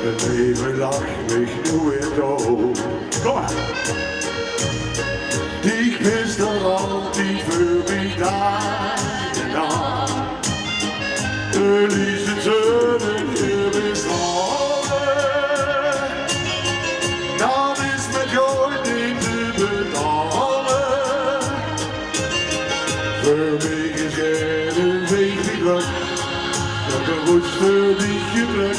Een leven lang weet je hoe het dood. Kom maar! Ik wist er altijd voor mij daar en daar. De liefste zonen hier bestaan. Dat is met jou niet te betalen. Voor mij is geen week niet druk. Dat de rust voor die gebrek.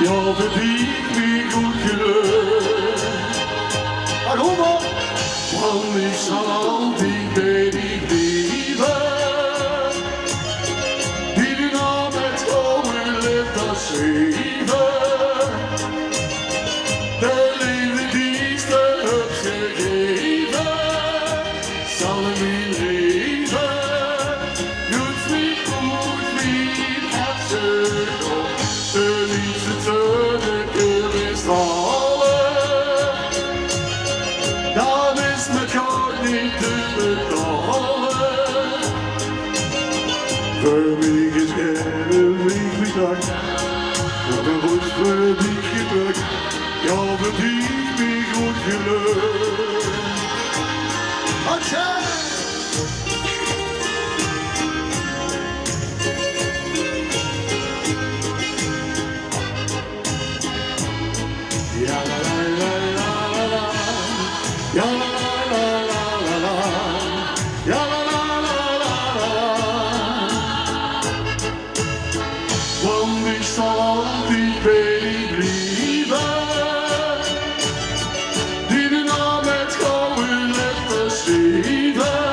Ja, verdient wie goed geluk. Maar kom op! Want ik zal altijd bij die blijven. Die de naam met komen leeft als zeven. De liefde die ze hebt gegeven. Zal in mijn leven. Doet me goed, mijn hart op. De liefste zonneke is dat is met jou niet te betalen. Voor mij is geen week dag. Dat de rust verdient gebrek. Ja, verdient mij goed geluk. Atje! Ja, la la la la la. Ja la la la la la la. Ja la la la la la la. Want ik zal altijd bij die blijven. Die de naam met gouden letters schrijven.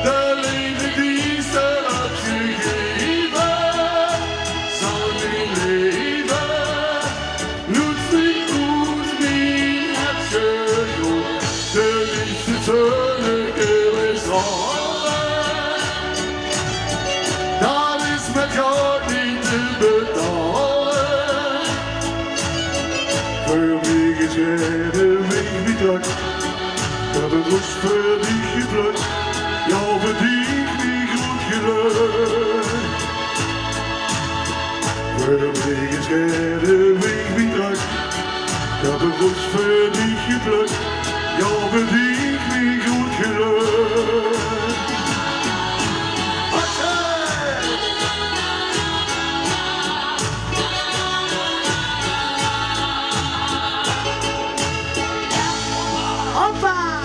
De liefde die ze hebt gegeven. Zal mijn leven. Doet me goed, mijn hart goed. De liefste zonneke is rollen. Dat is met jou niet te betalen. Voor mij is geen week niet druk. Dat de rust verdient gebrek. Jou verdient niet goed geluk. Voor mij is geen week niet druk. Dat de rust verdient gebrek. Jou verdient niet goed geluk. Hoppa!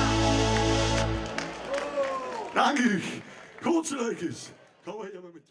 Dank u. Goed zo leuk is. Kom maar, met